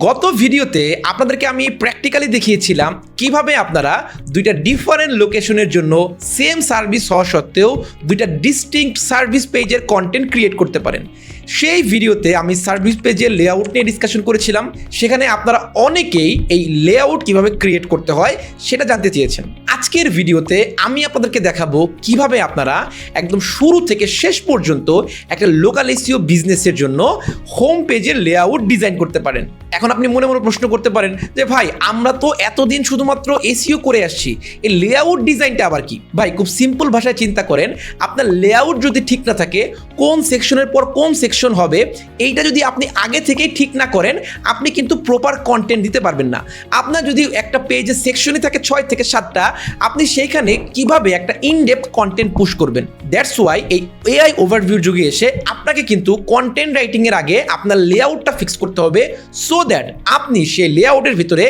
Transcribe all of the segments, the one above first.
গত ভিডিওতে আপনাদেরকে আমি প্র্যাকটিক্যালি দেখিয়েছিলাম কিভাবে আপনারা দুইটা ডিফারেন্ট লোকেশনের জন্য সেম সার্ভিস হওয়া সত্ত্বেও দুইটা ডিস্টিংক্ট সার্ভিস পেজের কন্টেন্ট ক্রিয়েট করতে পারেন। সেই ভিডিওতে আমি সার্ভিস পেজের লেআউট নিয়ে ডিসকাশন করেছিলাম। সেখানে আপনারা অনেকেই এই লেআউট কিভাবে ক্রিয়েট করতে হয় সেটা জানতে চেয়েছেন। আজকের ভিডিওতে আমি আপনাদেরকে দেখাবো কিভাবে আপনারা একদম শুরু থেকে শেষ পর্যন্ত একটা লোকাল এসইও বিজনেসের জন্য হোম পেজের লেআউট ডিজাইন করতে পারেন। এখন আপনি মনে মনে প্রশ্ন করতে পারেন যে ভাই, আমরা তো এতদিন শুধুমাত্র এসইও করে আসছি, এই লেআউট ডিজাইনটা আবার কি? ভাই, খুব সিম্পল ভাষায় চিন্তা করেন, আপনার লেআউট যদি ঠিক না থাকে, কোন সেকশনের পর কোন সেকশন হবে এইটা যদি আপনি আগে থেকেই ঠিক না করেন, আপনি কিন্তু প্রপার কন্টেন্ট দিতে পারবেন না। আপনার যদি একটা পেজে সেকশনই থাকে 6 থেকে 7টা, আপনি সেইখানে কিভাবে একটা ইনডেপথ কন্টেন্ট পুশ করবেন? দ্যাটস ওয়াই এই এআই ওভারভিউর যুগে এসে আপনাকে কিন্তু কন্টেন্ট রাইটিংয়ের আগে আপনার লেআউটটা ফিক্স করতে হবে, সো দ্যাট আপনি সেই লেআউটের ভিতরে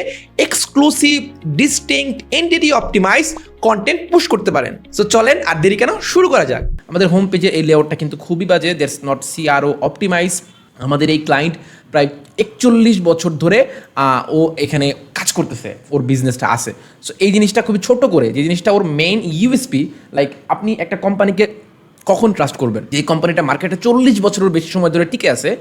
exclusive distinct entity optimize content push করতে পারেন। সো চলেন আর দেরি কেন, শুরু করা যাক। আমাদের হোম পেজের এই লেআউটটা কিন্তু খুবই বাজে, দ্যাটস নট সিআরও অপটিমাইজ। আমাদের এই ক্লায়েন্ট প্রায় 41 বছর ধরে ও এখানে কাজ করতেছে, ওর বিজনেসটা আছে। সো এই জিনিসটা খুবই ছোট করে, যে জিনিসটা ওর মেইন ইউএসপি, লাইক আপনি একটা কোম্পানিকে কখন ট্রাস্ট করবেন? যে কোম্পানিটা মার্কেটে 40 বছরের বেশি সময় ধরে টিকে আছে,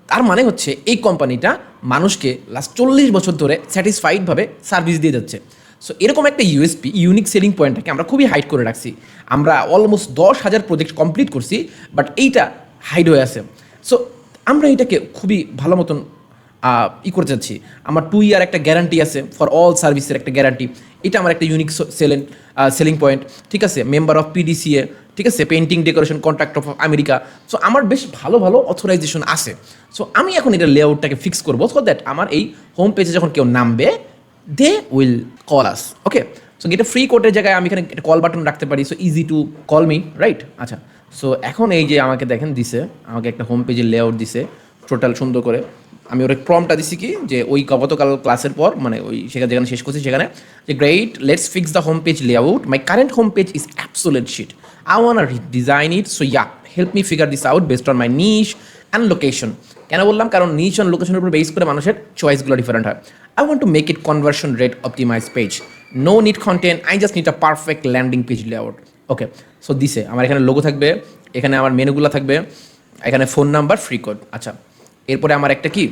তার মানে হচ্ছে এই কোম্পানিটা মানুষকে লাস্ট 40 বছর ধরে স্যাটিসফাইডভাবে সার্ভিস দিয়ে যাচ্ছে। সো এরকম একটা ইউএসপি, ইউনিক সেলিং পয়েন্টটাকে আমরা খুবই হাইড করে রাখছি। আমরা অলমোস্ট 10,000 প্রজেক্ট কমপ্লিট করছি, বাট এইটা হাইড হয়ে আছে। সো আমরা এটাকে খুবই ভালো মতন করতে চাচ্ছি। আমার 2 ইয়ার একটা গ্যারান্টি আছে, ফর অল সার্ভিসের একটা গ্যারান্টি। এটা আমার একটা ইউনিক সেলিং পয়েন্ট, ঠিক আছে। মেম্বার অফ পিডিসিএ, ঠিক আছে, painting decoration contract of America. So আমার বেশ ভালো ভালো অথরাইজেশন আছে। সো আমি এখন এটা লেআউটটাকে ফিক্স করবো, সো দ্যাট আমার এই হোম পেজে যখন কেউ নামবে, they will call us. Okay, so এটা ফ্রি কোডের জায়গায় আমি এখানে একটা কল বাটন রাখতে পারি, so easy to call me, right? আচ্ছা, সো এখন এই যে আমাকে দেখেন দিছে, আমাকে একটা হোম পেজের লেআউট দিছে টোটাল সুন্দর করে। আমি ওর প্রম্পটটা দিছি কি, যে ওই গতকাল ক্লাসের পর, মানে ওই সেখানে যেখানে শেষ করছি সেখানে, যে great, let's fix the home page layout, my current home page is absolute shit, I want design it, so yeah help me figure this out based on my niche and location. কেন বললাম? কারণ নিশ and লোকেশনের উপর base করে মানুষের চয়েসগুলো different হয়। I want to make it conversion rate optimize page, no need content, I just need a perfect landing page layout. Okay, so দিছে, আমার এখানে লোগো থাকবে, এখানে আমার মেনুগুলো থাকবে, এখানে ফোন নাম্বার, ফ্রি কোড। আচ্ছা, এরপরে আমার একটা কি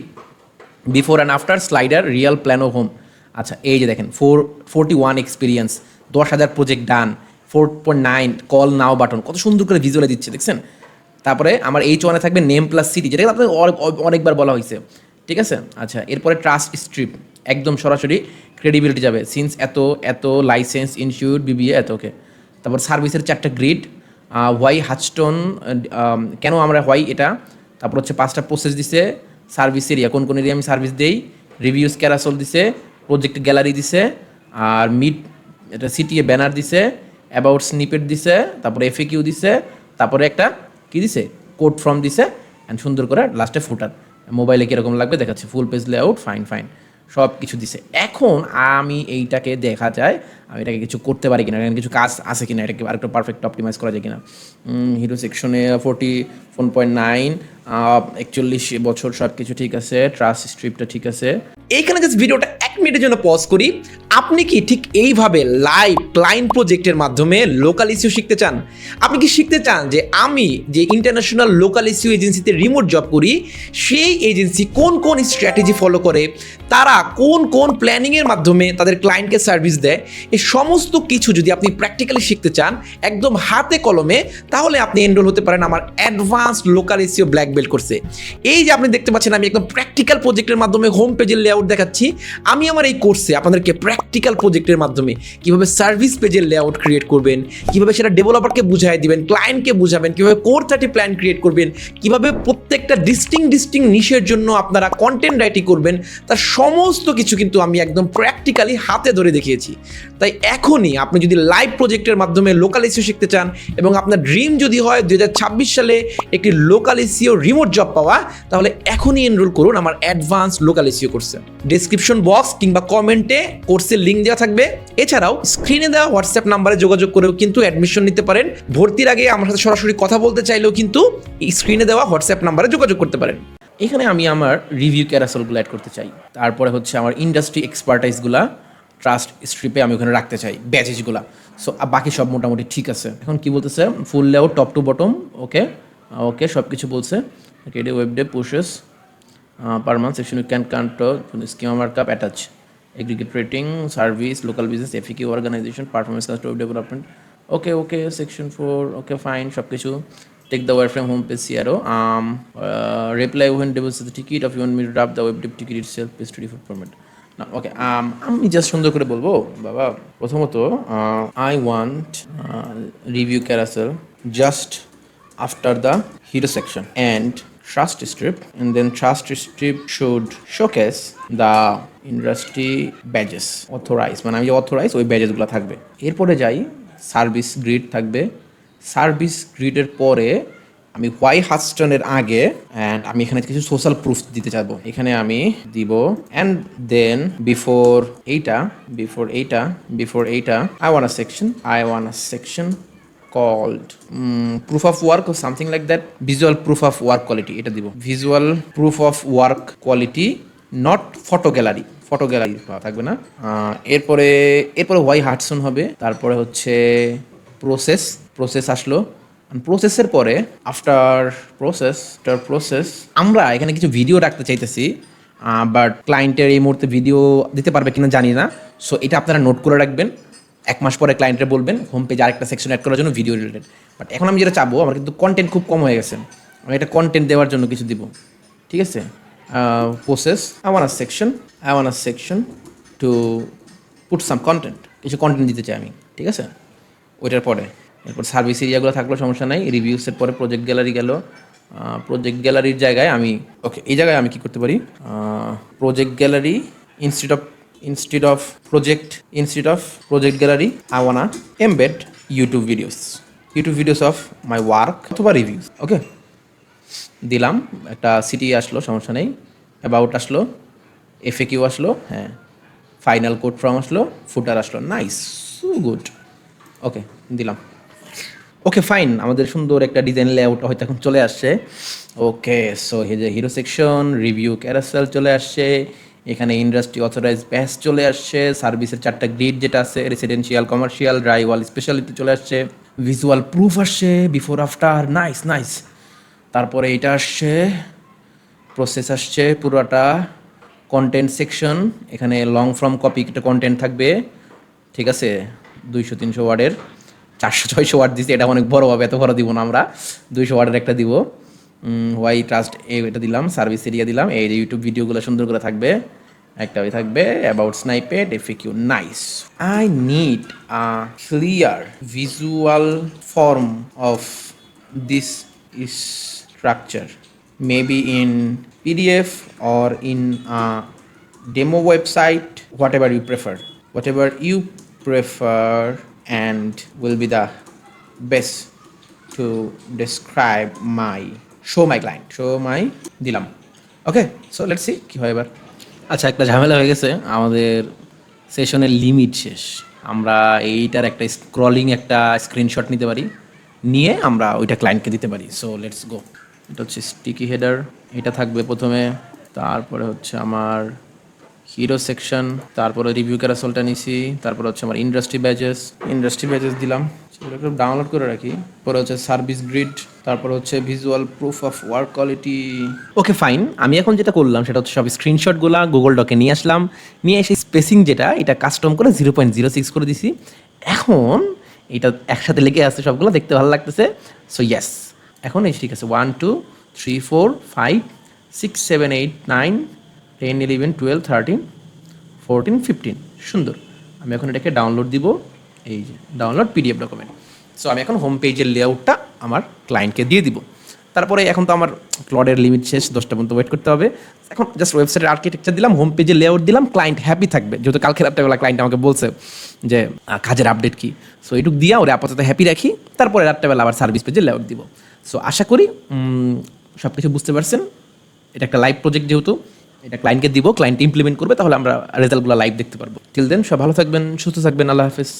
before and after slider, real plan ও হোম। আচ্ছা, এই যে দেখেন 41 experience, 10,000 project done, 4.9 call now button, কত সুন্দর করে ভিজুয়ালে দিচ্ছে, দেখছেন? তারপরে আমার H1 থাকবে নেম প্লাস সিটি, যেটা আপনাদের অনেকবার বলা হয়েছে, ঠিক আছে। আচ্ছা, এরপরে ট্রাস্ট স্ট্রিপ, একদম সরাসরি ক্রেডিবিলিটি যাবে, সিন্স এত লাইসেন্স, ইনস্যুড, বিবিএ এত। ওকে, তারপর সার্ভিসের 4টা গ্রিড, হোয়াই হাচস্টোন, কেন আমরা হোয়াই এটা, তারপর হচ্ছে 5টা প্রসেস দিছে, সার্ভিস এরিয়া, কোন এরিয়া আমি সার্ভিস দেই, রিভিউস ক্যারাসল দিছে, প্রজেক্ট গ্যালারি দিছে, আর মিট এটা সিটিএ ব্যানার দিছে, অ্যাবাউট স্নিপেট দিছে, তারপরে এফএকিউ দিছে, তারপরে একটা কী দিছে, কোড ফর্ম দিছে, অ্যান্ড সুন্দর করে লাস্টে ফুটার। মোবাইলে কীরকম লাগবে দেখাচ্ছে, ফুল পেজ লেআউট, ফাইন সব কিছু দিছে। এখন আমি এইটাকে দেখা যায় আমি এটাকে কিছু করতে পারি কিনা, এখানে কিছু কাজ আছে কিনা, এটাকে আরেকটু পারফেক্ট অপটিমাইজ করা যায় কিনা। হিরো সেকশনে 44.9, 41 বছর, সব কিছু ঠিক আছে, ট্রাস্ট স্ট্রিপটা ঠিক আছে। এইখানে জাস্ট ভিডিওটা 1 মিনিটের জন্য পজ করি। আপনি কি ঠিক এইভাবে লাইভ ক্লায়েন্ট প্রজেক্টের মাধ্যমে লোকাল ইস্যু শিখতে চান? আপনি কি শিখতে চান যে আমি যে ইন্টারন্যাশনাল লোকাল ইস্যু এজেন্সিতে রিমোট জব করি, সেই এজেন্সি কোন কোন স্ট্র্যাটেজি ফলো করে, তারা কোন কোন প্ল্যানিংয়ের মাধ্যমে তাদের ক্লায়েন্টকে সার্ভিস দেয়, এই সমস্ত কিছু যদি আপনি প্র্যাকটিক্যালি শিখতে চান একদম হাতে কলমে, তাহলে আপনি এনরোল হতে পারেন আমার advanced local SEO black belt কোর্সে। এই যে আপনি দেখতে পাচ্ছেন, আমি একদম প্র্যাকটিক্যাল প্রজেক্টের মাধ্যমে হোম পেজের লেআউট দেখাচ্ছি। আমি আমার এই কোর্সে আপনাদেরকে প্র্যাকটিক্যাল প্রজেক্টের মাধ্যমে কীভাবে সার্ভিস পেজের লেআউট ক্রিয়েট করবেন, কীভাবে সেটা ডেভেলপারকে বুঝাই দিবেন, ক্লায়েন্টকে বুঝাবেন, কীভাবে কোর 30 প্ল্যান ক্রিয়েট করবেন, কীভাবে প্রত্যেকটা ডিস্টিংক্ট নিশের জন্য আপনারা কন্টেন্ট রাইটিং করবেন, তার সমস্ত কিছু কিন্তু আমি একদম প্র্যাকটিক্যালি হাতে ধরে দেখিয়েছি। তাই এখনই আপনি যদি লাইভ প্রজেক্টের মাধ্যমে লোকাল এসইও শিখতে চান, এবং আপনার ড্রিম যদি হয় 2026 সালে একটি লোকাল এসইও রিমোট জব পাওয়া, তাহলে এখনই এনরোল করুন আমার অ্যাডভান্স লোকাল এসইও কোর্সে। ডেসক্রিপশন বক্স কিংবা কমেন্টে কোর্সের লিঙ্ক দেওয়া থাকবে। এছাড়াও স্ক্রিনে দেওয়া হোয়াটসঅ্যাপ নাম্বারে যোগাযোগ করেও কিন্তু অ্যাডমিশন নিতে পারেন। ভর্তির আগে আমার সাথে সরাসরি কথা বলতে চাইলেও কিন্তু স্ক্রিনে দেওয়া হোয়াটসঅ্যাপ নাম্বারে যোগাযোগ করতে পারেন। এখানে আমি আমার রিভিউ ক্যারাসেলগুলো অ্যাড করতে চাই। তারপরে হচ্ছে আমার ইন্ডাস্ট্রি এক্সপার্টাইজগুলা ট্রাস্ট স্ট্রিপে আমি ওখানে রাখতে চাই, ব্যাচেসগুলা। সো বাকি সব মোটামুটি ঠিক আছে। এখন কি বলতেছে, full layout top to bottom, okay okay সব কিছু বলছে। Okay web day pushes per month section you can control schema markup attach aggregate rating service local business FAQ organization performance customer development okay section 4 okay fine সব কিছু take the wireframe home page CRO reply when device the ticket of you want me to drop the web dev ticket itself page to default format না ওকে আমি just সুন্দর করে বলবো বাবা। প্রথমত I want review carousel just after the hero section and trust strip, and then trust strip should showcase the industry badges authorized, মানে আমি যে অথরাইজ ওই ব্যাজেসগুলো থাকবে। এরপরে যাই সার্ভিস গ্রিড থাকবে। সার্ভিস গ্রিডের পরে আমি হোয়াই হাস্টনের আগে অ্যান্ড আমি এখানে কিছু সোশ্যাল প্রুফ দিতে চাইবো, এখানে আমি দিব অ্যান্ড দেন বিফোর এইটা I want a section called proof of work or something like that, visual proof of work quality এটা দিব, visual proof of work quality not photo gallery থাকবে না। এরপরে হোয়াই হাডসন হবে। তারপরে হচ্ছে প্রসেস আসলো। প্রসেসের পরে আফটার প্রসেস আমরা এখানে কিছু ভিডিও রাখতে চাইতেছি, বাট ক্লায়েন্টের এই মুহূর্তে ভিডিও দিতে পারবে কিনা জানি না। সো এটা আপনারা নোট করে রাখবেন, 1 মাস পরে ক্লায়েন্টে বলবেন হোম পেজে আরেকটা সেকশন অ্যাড করার জন্য ভিডিও রিলেটেড। বাট এখন আমি যেটা চাবো, আমার কিন্তু কন্টেন্ট খুব কম হয়ে গেছে, আমি এটা কন্টেন্ট দেওয়ার জন্য কিছু দিব, ঠিক আছে। Process I want a section to put some content, কিছু কন্টেন্ট দিতে চাই আমি, ঠিক আছে। ওইটার পরে এরপর সার্ভিস এরিয়াগুলো থাকলো, সমস্যা নাই। রিভিউসের পরে প্রজেক্ট গ্যালারি গেল। প্রজেক্ট গ্যালারির জায়গায় আমি এই জায়গায় আমি কি করতে পারি, project gallery instead of project gallery I wanna embed YouTube videos of my work অথবা রিভিউস। ওকে দিলাম, একটা সিটি আসলো, সমস্যা নেই। অ্যাবাউট আসলো, FAQ আসলো, হ্যাঁ, ফাইনাল কোড ফর্ম আসলো, ফুটার আসলো, নাইস, সো গুড। ওকে দিলাম, ওকে ফাইন। আমাদের সুন্দর একটা ডিজাইন লেআউট হয়তো এখন চলে আসছে। ওকে সো এই যে হিরো সেকশন, রিভিউ ক্যারাসেল চলে আসছে, এখানে ইন্ডাস্ট্রি অথরাইজ ব্যাচ চলে আসছে, সার্ভিসের 4টা গ্রিড যেটা আছে, রেসিডেন্সিয়াল, কমার্শিয়াল, ড্রাই ওয়াল, স্পেশালিটি চলে আসছে, ভিজুয়াল প্রুফ আসছে, বিফোর আফটার, নাইস। তারপরে এটা আসছে, প্রসেস আসছে পুরোটা, কন্টেন্ট সেকশন, এখানে লং ফর্ম কপি একটা কন্টেন্ট থাকবে, ঠিক আছে, 200-300 ওয়ার্ডের, 400-600 ওয়ার্ড দিচ্ছে, এটা অনেক বড় হবে, এত বড় দিব না আমরা, 200 ওয়ার্ডের একটা দিব। হোয়াই ট্রাস্ট এটা দিলাম, সার্ভিস এরিয়া দিলাম, এই যে ইউটিউব ভিডিওগুলো সুন্দর করে থাকবে, একটা ওই থাকবে, about snippet, FAQ, nice. I need a clear visual form of this structure, maybe in PDF or in a demo website, whatever you prefer and will be the best to describe my show my দিলাম। Okay so let's see কি হয় এবার। আচ্ছা, একটা ঝামেলা হয়ে গেছে, আমাদের সেশনের লিমিট শেষ। আমরা এইটার একটা স্ক্রলিং একটা স্ক্রিনশট নিতে পারি, নিয়ে আমরা ওইটা ক্লায়েন্টকে দিতে পারি। So let's go. এটা হচ্ছে স্টিকি হেডার, এটা থাকবে প্রথমে, তারপরে হচ্ছে আমার হিরো সেকশন, তারপরে রিভিউ ক্যারাসেলটা নিছি, তারপরে হচ্ছে আমার ইন্ডাস্ট্রি ব্যাচেস দিলাম, সেগুলো একটু ডাউনলোড করে রাখি। পরে হচ্ছে সার্ভিস গ্রিড, তারপরে হচ্ছে visual proof of work quality. Okay fine, আমি এখন যেটা করলাম সেটা হচ্ছে সব স্ক্রিনশটগুলো গুগল ডকে নিয়ে আসলাম, নিয়ে এসে স্পেসিং যেটা এটা কাস্টম করে 0.06 করে দিছি। এখন এটা একসাথে লেগে আছে, সবগুলো দেখতে ভালো লাগতেছে। সো ইয়েস, এখন এই ঠিক আছে, 1 2 3 4 5 6 7 8 9 10 11 12 13 14 15, সুন্দর। আমি এখন এটাকে ডাউনলোড দিব, এই যে ডাউনলোড PDF ডকুমেন্ট। সো আমি এখন হোম পেজের লেআউটটা আমার ক্লায়েন্টকে দিয়ে দিব। তারপরে এখন তো আমার ক্লডের লিমিট শেষ, 10টা পর্যন্ত ওয়েট করতে হবে। এখন জাস্ট ওয়েবসাইটের আর্কিটেকচার দিলাম, হোম পেজের লেআউট দিলাম, ক্লায়েন্ট হ্যাপি থাকবে, যেহেতু কালকে রাত্রেবেলা ক্লায়েন্ট আমাকে বলছে যে কাজের আপডেট কি। সো এইটুক দিয়া ওরা আপাতত হ্যাপি রাখি, তারপরে রাত্রেবেলা আবার সার্ভিস পেজের লেআউট দিব। সো আশা করি সব কিছু বুঝতে পারছেন। এটা একটা লাইভ প্রজেক্ট, যেহেতু এটা ক্লায়েন্টকে দিব, ক্লায়েন্ট ইমপ্লিমেন্ট করবে, তাহলে আমরা রেজাল্টগুলো লাইভ দেখতে পারবো। টিল দেন সব ভালো থাকবেন, সুস্থ থাকবেন, আল্লাহ হাফেজ।